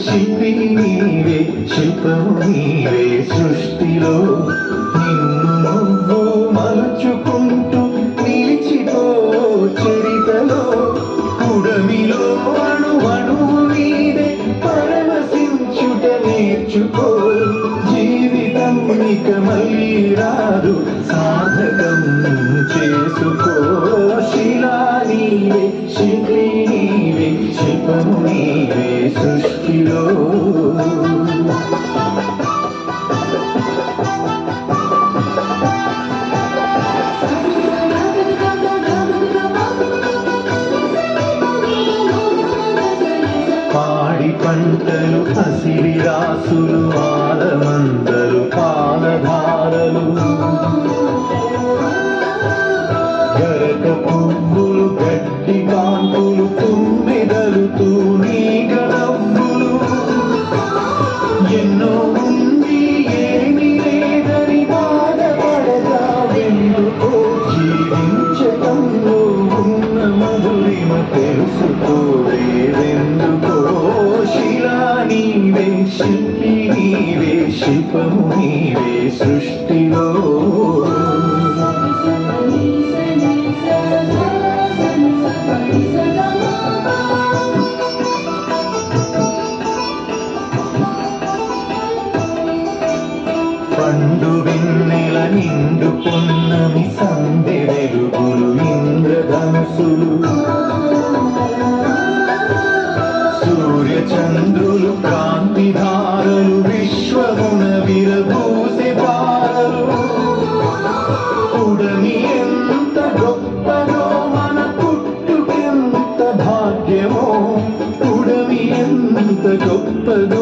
శిల్పి నీవే శిల్పము నీవే సృష్టిలో నిన్ను నువ్వు మలుచుకుంటూ నిలిచిపో చరితలో కుడమిలో అణువణువు నీదే పరవశించుట నేర్చుకో జీవితం ఇక మళ్ళీ రాదు సాధకం చేసుకో శిలా నీవే శిల్పి నీవే శిల్పము నీవే సృష్టిలో పాడి పంటలు హసిరి రాసులు ఆలమందలు పాలధారలు గరక పువ్వులు గడ్డి కాంతులు తుమ్మెదలు తూనీగ నవ్వులు ఎన్నో ఉంది ఏమి లేదని బాధపడగా వెందుకో జీవించటంలో ఉన్న మధురిమ తెలుసుకోవే వెందుకో శిలా నీవే శిల్పి నీవే శిల్పము నీవే సృష్టిలో పండు వెన్నెల నిండు పున్నమి సందె వెలుగులు ఇంద్రధనుసులు సూర్య చంద్రులు కాంతిధారలు విశ్వమున విరబూసే తారలు ఉడమి ఎంత గొప్పదో మన పుట్టుకెంత భాగ్యమో ఉడమి ఎంత గొప్పదో